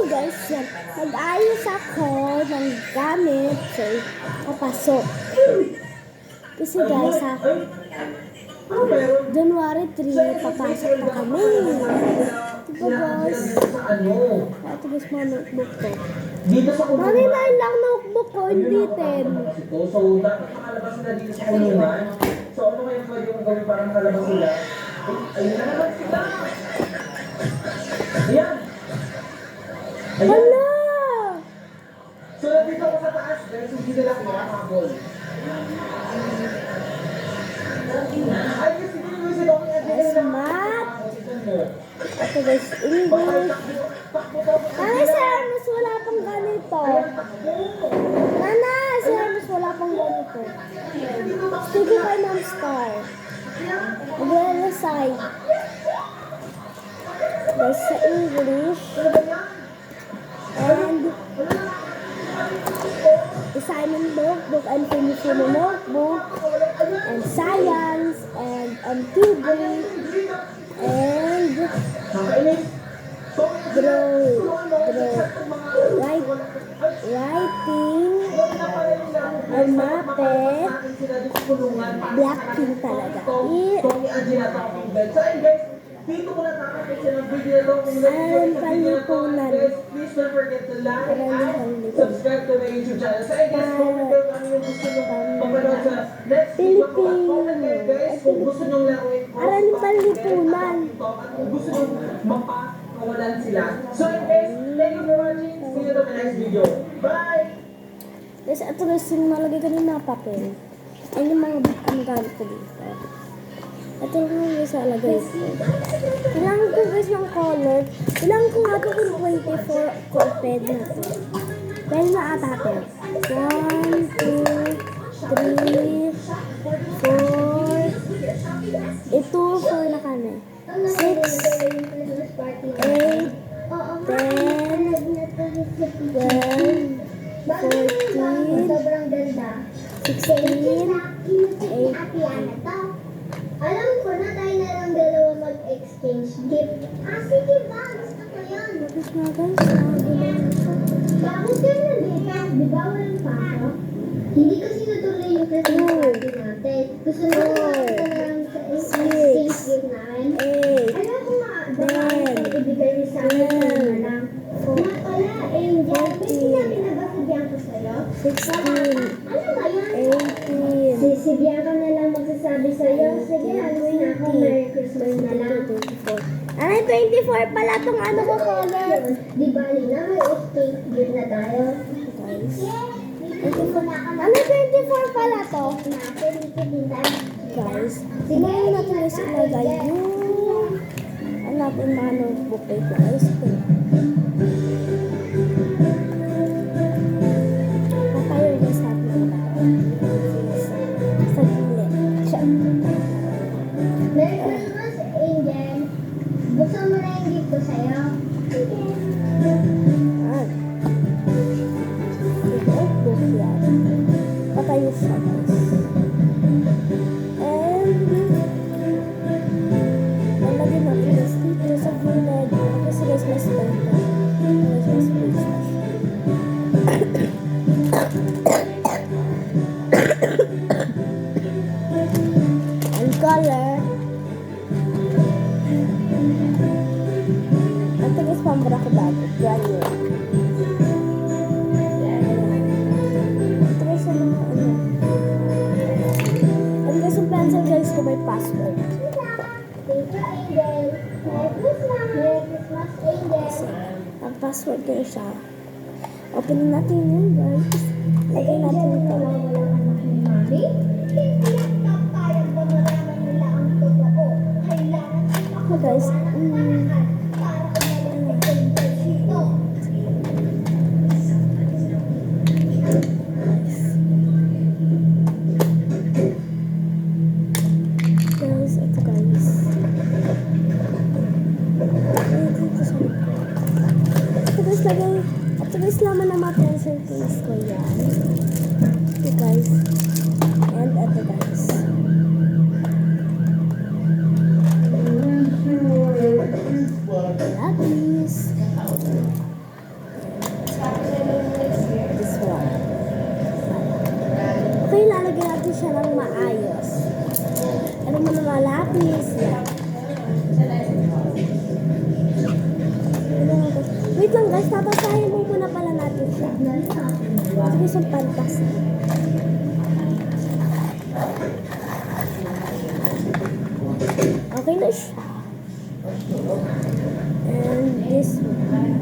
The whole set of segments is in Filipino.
guys, yan. Nag-ayos ako ng gamit. So, papasok. Kasi guys, January 3, papasok na kami. Diba guys? Ito guys, mga notebook ko. Maninay lang notebook ko, hindi 10. So, dapat makalabas sila dito sa kulungan. So, ano kaya pwede kong gawin para makalabas sila? Ayun na naman sila! Ayan! Hala! So, nandito ako sa taas. Dahil hindi nila kinakabol. Ay, kasi hindi ko Guys, math. Ito guys, English. Nanay, sa Hermes, wala pang ganito. Nanay, sa Hermes, wala pang ganito. Sige kay Ma'am Star. Umbrella side. Guys, sa English. And assignment notebook and Filipino notebook. And science. And TV. And writing, and mapet, Blackpink talaga. Dito ko na tatapos ng video na ito. Alam palipunan. Please don't forget to like, subscribe to my YouTube channel. So guys, comment down kung ano yung gusto nyo mapanood sa next video ko. At comment kayo guys kung gusto nyo laruin ko. Aralin palipunan. At kung gusto nyo mapakawalan sila. So guys, thank you for watching. See you in the next video. Bye! Guys, ito guys, yung nalagay ko ng mga papel. Ayun yung mga gamit ko dito. Ito lang guys, alagay ko. Kailangan ko guys ng color. Kailangan ko nga ito kung 24 co-ped na ito. Dahil maata ito. 1, 2, 3, 4. Ito, 4 na kami. 6, 8, 10, 12, 14, 16, 18. Alam ko na tayo na lang dalawa mag-exchange gift. Sige ba? Gusto ko yun. Tapos na guys, Bakit ka na dito? Di ba walang pasok? Hindi kasi natuloy yung kasi natin. Gusto mo na lang sa exchange gift namin? 8, Alam ko nga, baka ibigay niyo sa akin na lang. Nga pala, Angel, may sinabi na ba si Bianca sa'yo? 16, Ano ba yan? 18, Si Bianca na lang magsasabi sa'yo. Sige, haluin na ako. Merry Christmas na lang. 24. Ay, 24 pala itong ano ko color. Di bali na, may exchange gift na tayo. Guys. Ano 24 pala to. natin? Guys. Tingnan natin guys ilagay yung natin mga notebook guys. Patayo guys natin sa gilid. Merry Christmas, Angel. Gusto mo na yung gift ko sa'yo? Sige. Notebook yan. Patayo siya guys. Nalagyan natin guys dito sa gilid. Kasi guys may spell pa. Guys may space pa siya. And color. Ito guys pambara ko bago. Yan yun. Ito guys yung mga ano. And guys yung pencil guys ko may password. Thank you, Angel. Merry Christmas. Merry Christmas, Angel. Ang password ko siya. Open natin yun guys. Lagay natin ito. Wala anak ni Mami? Hindi lang papayag na malaman nila ang totoo. Kailangan Ako guys. para kumalang Angel dito. Guys, ito guys. Ito guys lagay. Ito guys laman ng mga pencil case ko yan. Ito guys. And ito guys. Lapis. Wait lang guys, papasahin mo muna pala natin siya. Sige, isang pantas. Okay na siya. And this one.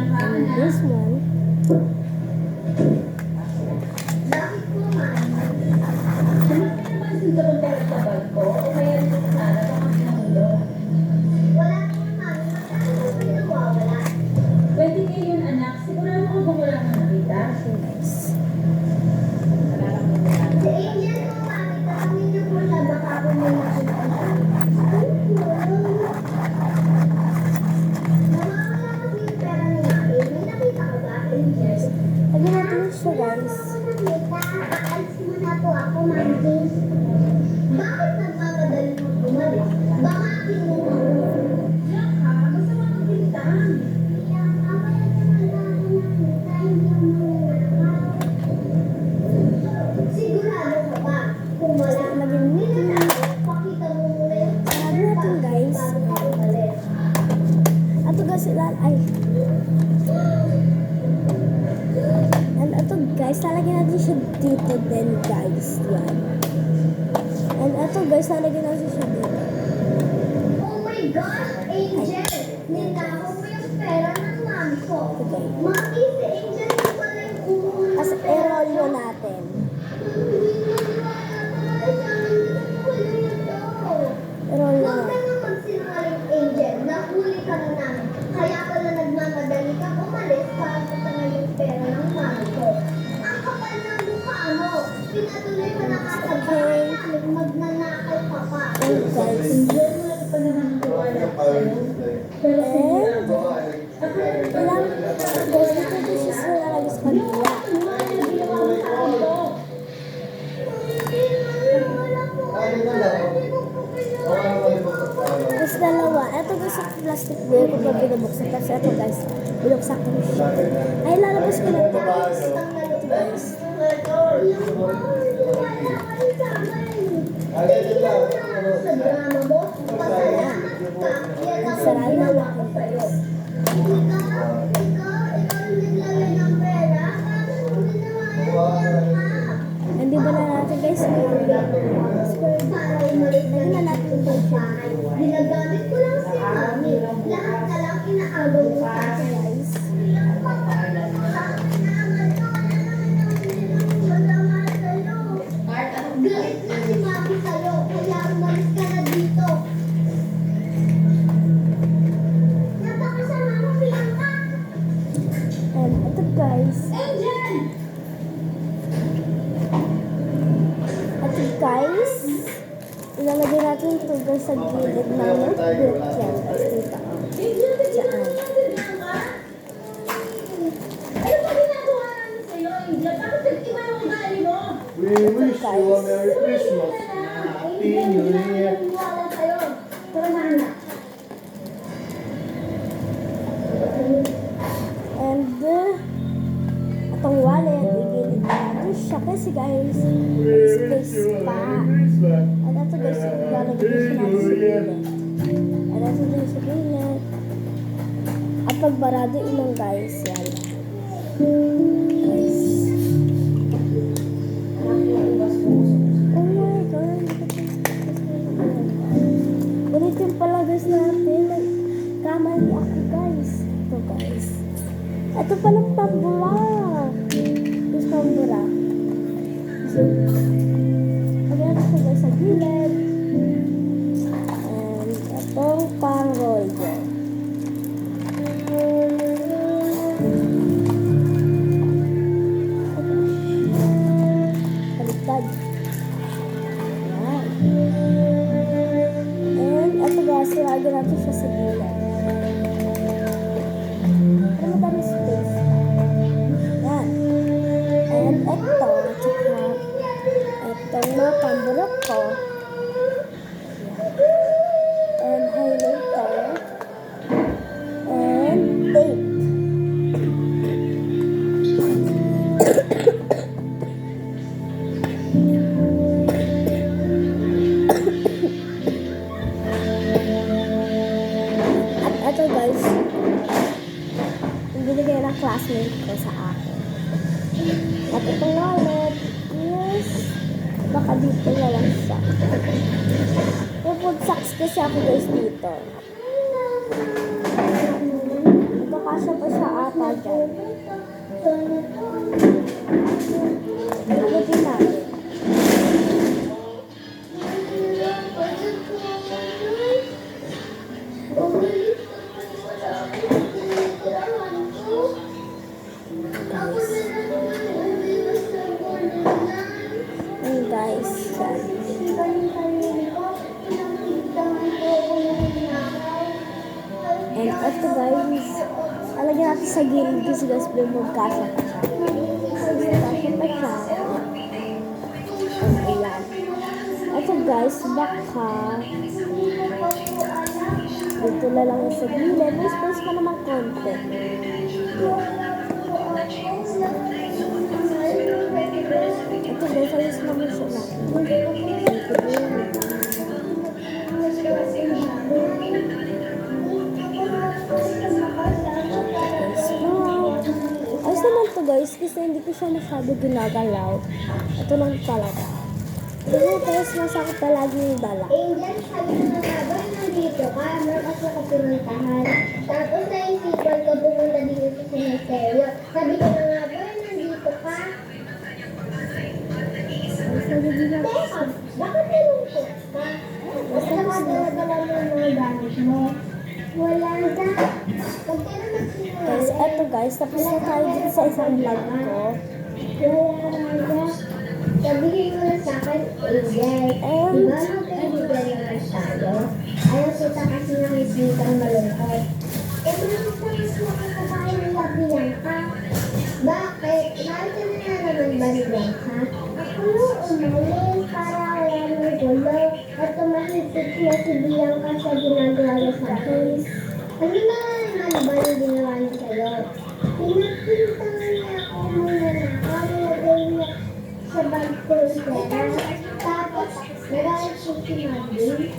And this one. Bakit po, ma'am? Wala po, ma'am. Magkano po kayo nawawala? 20K yun, anak. Sigurado ko ba wala kang nakita? Okay guys. Si Angel po, ma'am. Itanongin niyo po siya. Baka po may nakita siya. Nawawala kasi yung pera ni mami. May nakita ka ba, Angel? Lagyan natin siya guys. Aalis muna po ako, Ma'am James. Bakit nagmamadali mo bumalik? Baka aking muna. Diyan ka, basta makapilitan. Kaya mamaya naman ako nakita yung mga sigurado ka ba? Kung wala Lagyan natin. pakita mo muna yung Lagyan natin guys. bago ka umalis. Ato guys, ay. And ito guys, lalagyan natin siya dito din guys. Yan. And ito guys, lalagyan natin siya dito. Oh my gosh, Angel! Ninakaw mo yung pera ng mami ko. Okay. Mami, si Angel yung pala yung umuuna As i-roll yun natin. I-roll na Huwag ka natin. nang magsinungaling, Angel. Nahuli ka na namin. Kaya pala nagmamadali ka umalis para sa yung pera ng mami ko. Ang kapal ng mukha mo. Pinatuloy ka na ka sa bahay namin. Magnanakaw ka pa. And guys. Angel, wala pa naman ang tiwala sa'yo. Pero kung wala And ko, akala ko ilang guys, dito din siya silalagay sa kanila. ano ginawa mo sa akin to? Wala po. Hindi ko po kailangan. Tapos dalawa. Ito guys sa plastic bag ko pa binubuksan. Tapos ito guys, binuksan ko na siya. Ay, lalabas ko na ito guys. Ito guys. Sa drama mo, pasalamat ka. Yan ang ginawa ko sa'yo. Ikaw yung naglagay ng pera. Paano mo ginawa yan? Hindi ba na natin guys? Para umalis ka Lagyan na na natin sa ito. bahay. Ginagamit ko lang si mami. Lahat na lang inaagaw mo sa akin. Guys. Galit na si mami sa'yo, kaya umalis ka na dito. Napakasama mo, Bianca. And ito guys. Angel! Ito guys. Ilalagay natin ito guys sa gilid ng notebook. Yan guys. Dito. Diyan. Ano ba ginagawa namin sa'yo, Angel? Bakit nag-iba yung ugali mo? We wish you a Merry Christmas. Happy New Year. And itong wallet, igilid natin siya kasi guys, may space pa. And ito guys, ilalagay siya natin sa gilid. And ito din sa gilid. At pagbarado ilang guys, yan. Guys. Oh my God. Ulitin pala guys natin. Kamali ako guys. Ito guys. Ito palang pambura. Guys, pambura. So, lagyan natin siya guys sa gilid. And itong pang roll dyan. Baliktad. Ayan. And ito guys, lagyan natin siya sa gilid. Pero madami space. Yan. And ito, tsaka itong mga pamburok ko. And highlighter. And tape. At eto guys, yung binigay ng classmate ko sa akin. At itong wallet, yes, baka dito na lang siya. May food socks kasi ako guys dito. Magkakasya pa siya ata dyan. Abutin natin. And guys, yan. And ito guys, alagyan natin sa gilid kasi guys, magkasya pa siya. Magkasya pa siya. And ayan. Ito guys, baka dito na lang sa gilid. May space pa naman konti. Ito guys, ayos naman siya natin. Ayos naman to guys, kasi hindi ko siya masyado ginagalaw. Ito lang talaga. Ito guys, masakit palagi yung dala. Angel, sabi ko na nga ba, nandito ka, markas ako pinuntahan. Tapos naisipan ko pumunta dito sa cemetery. Sabi ko na nga ba, nandito ka. Teka, bakit nalungkot ka? Basta ka dala-dala mo yung mga gamit mo. Wala na. Huwag ka na magsinungaling. Guys, eto guys, tapos na tayo dito sa isang vlog ko. Wala na. Sabihin mo na sa akin, Angel. Diba magkaibigan naman tayo? Ayaw kita kasi nakikitang malungkot. Eh, bakit naman makakakain ng labihan ka? Bakit? Mahal ka na naman ba ni Bianca? Ako nung umalis para wala ng gulo at tumahigpit na si Bianca sa ginagawa niya sa akin. Ano na naman ba yung ginawa niya sa'yo? Pinakintang niya ako muna na ako nilagay niya sa bag ko yung pera. Tapos, nagalit siya si Marvin.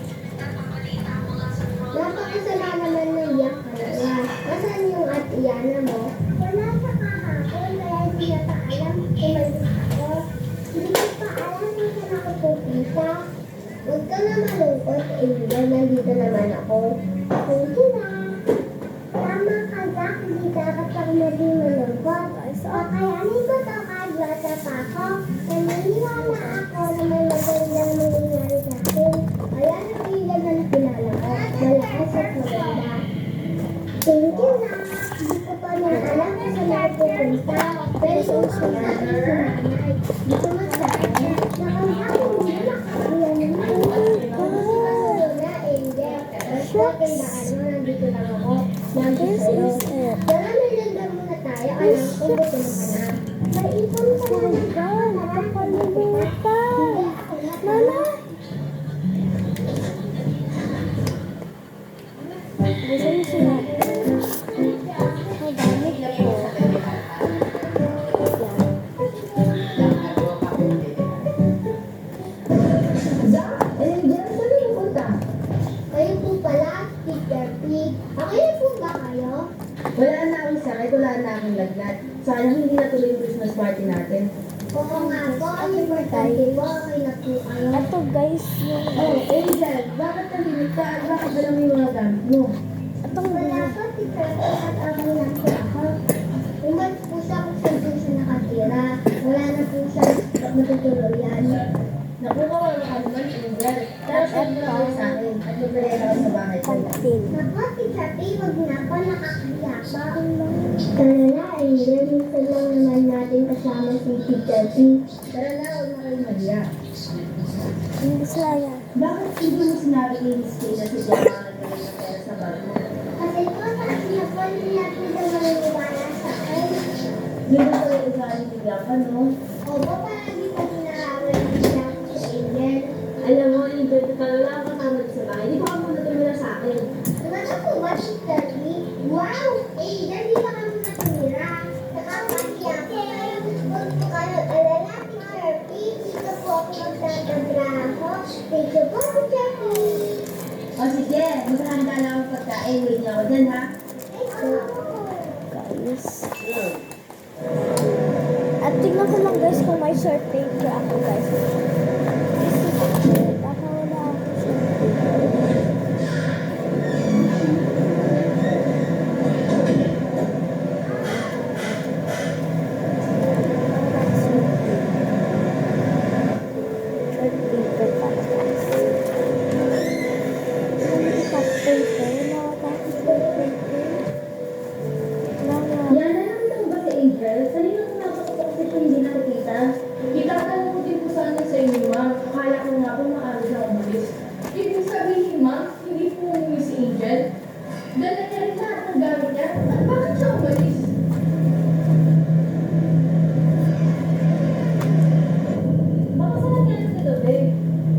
Napakasama naman ng iyak ka na. Nasaan yung ate-Yana mo? Wala sa kahapon, kaya hindi na pa alam kung may ako. Hindi ko pa alam kung saan ako pupunta. Huwag ka na malungkot, Angel. Nandito naman ako. Sige na. Tama ka, Jack. Hindi dapat ako maging malungkot. Kakayanin ko to kahit bata pa ako. Naniniwala ako na may magandang mangyayari sa akin. Kaya nakilan ng kilala ko. Malakas at maganda. Thank you na. Hindi ko pa na alam kung saan ako pupunta. Pero kung sabi sa nanay, di ko masabi. Nakangkapin mo na kakayanin mo. Kasi na, Angel. Basta tandaan mo, nandito lang ako. Nandito sa'yo. Tara, nalagdan muna tayo. Alam ko, gusto mo ka na. May ipon ka na dyan. Nakakalimutan. Mama! Gusto niyo sila. Ang dami po. Angel, saan yung punta? Kayo po pala, Teacher P. Okay po ba kayo? Wala na akong sakit, wala na akong lagnat. Sayang hindi natuloy yung Christmas party natin. Oo nga po, ang importante po, okay na po kayo. Ito guys, yung Oh, Angel, bakit tahimik ka? Bakit alam mo yung mga gamit mo? itong Wala po, Teacher P, at okay na po ako. Umalis po siya kung saan po siya nakatira. Wala na po siya matutuluyan. Naku, kawawa ka naman, Angel. Pero sabi mo ako sa akin at magdalena ako sa bahay ko. kantin. Naku, Teacher P, wag na po, nakakahiya pa. Tara na, Angel, minsan lang naman natin kasama si Teacher P. Tara na, huwag na kayong mahiya. Hindi sila yan. Bakit hindi mo sinabi kay Miss Kay na si Diana nagdalena ng pera sa bag mo? Kasi po, sabi niya po, hindi natin na maniniwala sa akin. Hindi ba pala ugali ni Bianca, no? Opo, palagi po pinakaawal niya ako sa Angel. Alam mo, Angel, totoo lang ako kasama dito sa bahay. Hindi ko ka muna tumira sa akin. Ano po ba, Teacher P? Wow! Angel, di ba kami natumira? Nakakahiya po. Huwag po kayo alala, Teacher P. Dito po Thank you po, Jackie. O sige, maghahanda na akong pagkain. Wait lang ako dyan, ha? Guys. At tignan ko lang guys kung may short paper ako guys. Baka wala ako short paper. Short paper para guys. Short paper. Wala ako short paper. Wala. Yan, nalaman mo ba si Angel? Kanina ko nakakatok kasi siya hindi nakikita. Itatanong ko din po sana sa inyo, ma'am. Akala ko nga po maaari na umalis. Ibig sabihin, ma'am, hindi po umuwi si Angel. Dala niya rin lahat ng gamit niya. At bakit siya umalis? Baka sa nangyari nito, babe.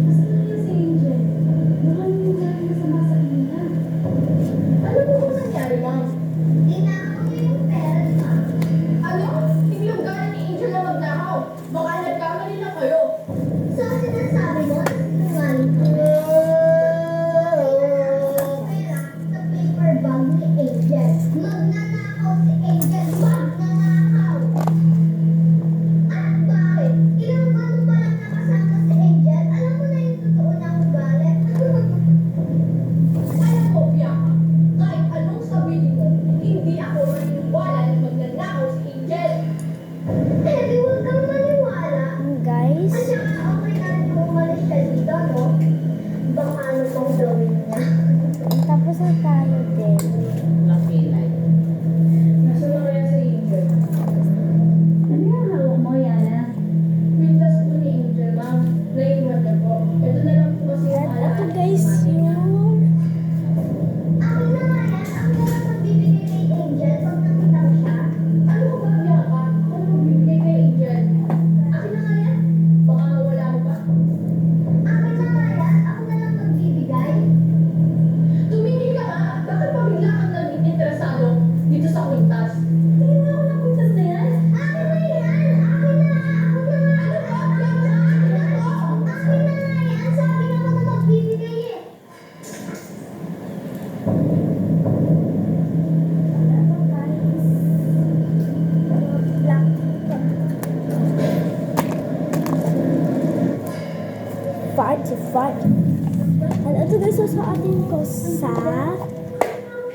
Kasi nangyari si Angel. Mukhang yung nangyari na sa masa kanina. Ano po kung nangyari, ma'am? Tinakaw niya yung pera, ma. Ano? Hindi yung galing ni Angel na magnakaw. Baka nagkamali na kayo. So, sinasabi mo na sinungaling ka. Pera sa paper bag ni Angel. Magnanakaw si Angel. Magnanakaw! At bakit? Ilang buwan mo pa lang nakasama si Angel? Alam mo na yung totoo na ugali. Alam mo, Bianca, kahit anong sabihin mo, hindi ako maniniwala na magnanakaw si Angel. Eh, di huwag kang maniwala. Guys. At saka okay na rin kung umalis siya dito, no? Baka ano pong gawin niya. Tapos na tayo din. Nasa na kaya si Angel? Ano yung hawak mo, Yana? Pintas po ni Angel, ma'am. Naiwan na po. Ito na lang po kasi yung At ako alaala. guys, yung... Ako na nga yan. Ako na lang magbibigay kay Angel pag nakita ko siya. Ano ko ba, Bianca? Ano mo bibigay kay Angel? Ako na nga yan. Baka wala mo pa. Ako na nga yan. Ako na lang magbibigay. Tumingin ka nga. Bakit pa bigla kang naging interesado dito sa kwintas? Tingin nga ako ng kwintas na yan. Akin na yan. Akin na. Ako na nga. Ano ba, Bianca? Ano ba? Akin na nga yan. Sabi na ako na magbibigay eh. Fart. At ito guys, susuotin ko sa...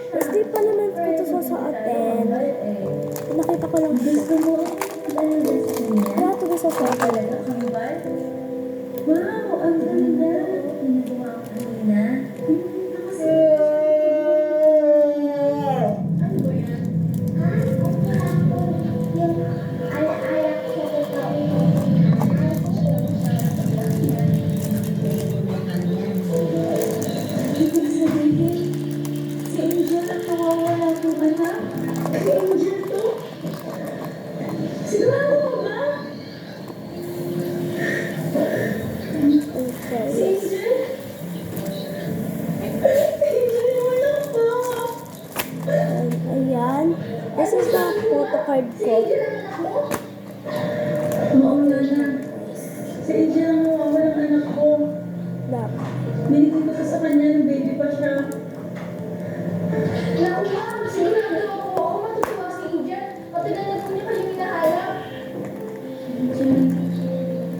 Guys, di pa naman ko ito susuotin. Nakita ko lang dito. Kaya ito guys, susuotin. Wow, ang ganda. Pinagawa ko kanina. Ano ba yan? Ha? Okay lang po. Yung ala-ala ko sa totoo. Ibig sabihin, si Angel ang nawawala kong anak. Si Angel to? Sigurado ka ba? Okay. Si Angel? Angel, wala pa. Ayan. This is the photo card ko. Oo nga na. Si Angel ang nawawala ng anak ko. Lap. Binigay ko sa kanya nung baby pa siya. Naku ma'am, sigurado ako matutuwa si Angel. Pati na lang niya kayong hinahanap. Angel,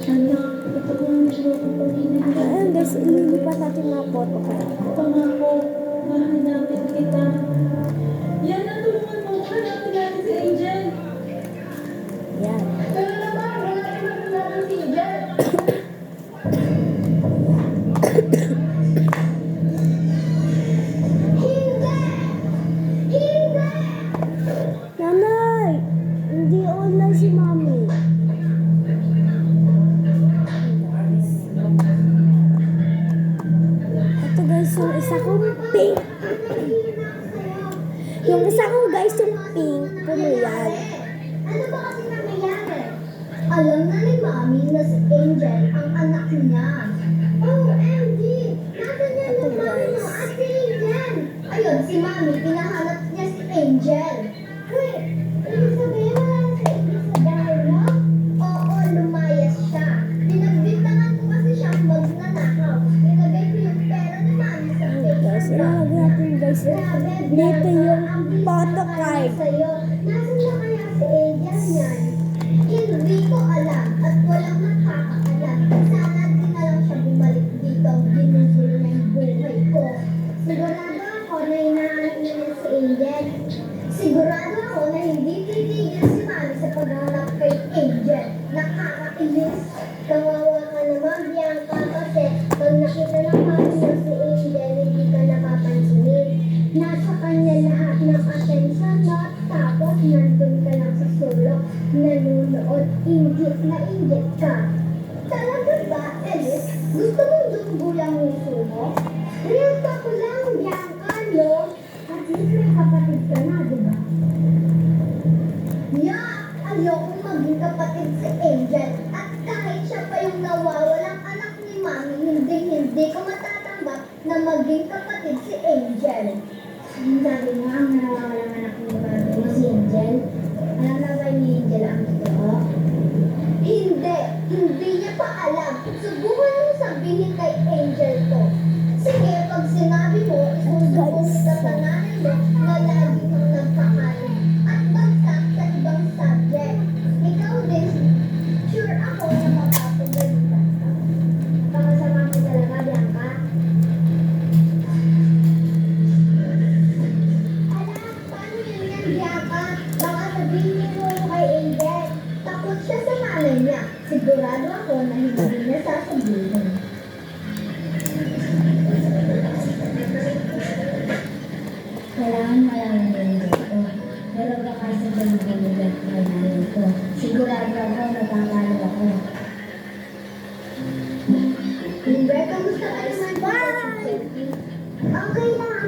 anak, ito ko ang niloko ko hinahanap. Ayan guys, ililipat natin mga photo card ko. Pangako, mahanapin kita. Yan na, tulungan mo ko. Hanapin natin si Angel. Yan. Pero naman, wala tayong mahanapin si Angel. Hindi! Hindi! Nanay! Hindi online si Mami. Ito guys, yung isa kong pink. Yung isa ko guys, yung pink. Puno yan. Ano ba kasi nangyayari? Alam na ni Mami na si Angel ang anak niya. OMG! Nasaan niya yung Mami mo at si Angel? Ayun, si Mami, pinahanap niya si Angel. Wait, ibig sabihin wala na si Angel sa bahay mo? Oo, lumayas siya. Pinagbintangan ko kasi siyang magnanakaw. Grabe, Dito yung ang bilis photo na card. sa'yo. Nasaan na kaya si Angel niyan? Hindi ko alam at walang nakakaalam. Sana di na lang siya bumalik dito. Ginugulo na yung buhay ko. Sigurado ako na inaanilan si Angel. Sigurado ako na hindi titigil si Mami sa paghanap kay Angel. Nakakainis. Kawawa ka naman, Bianca, kasi pag nakita ng Mami mo si Angel, hindi ka napapansinin. Nasa kanya lahat ng atensyon mo, tapos nandun ka lang sa sulok, nanonood, inggit na inggit ka. Talaga ba, Alice? Gusto mong dumbulang nguso mo? Real talk lang, Bianca, no? At least may kapatid ka na, di ba? Ayokong maging kapatid si Angel. At kahit siya pa yung nawawalang anak ni Mami, hindi ko matatanggap na maging kapatid si Angel. Sabi mo, ang nawawalang anak ni Mami mo si Angel? Alam na ba ni Angel ang totoo? Hindi niya pa alam. Subukan mo sabihin kay Angel to. Sige, pag sinabi mo, isusumbong kita sa nanay mo na lagi kang nagpakain at bagsak sa ibang subject. Ikaw din, sure ako na mapapagalitan ka. Pakasama mo talaga, Bianca. Alam, paano yan, Bianca? Baka sabihin mo kay Angel. Takot siya sa nanay niya. Sigurado ako na hindi niya sasabihin. Kailangan malaman din dito. Pero baka sa pagkagulat na namin ko. Sigurado ako natatalo ako. Humber, kamusta ka naman? Bye! Okay lang.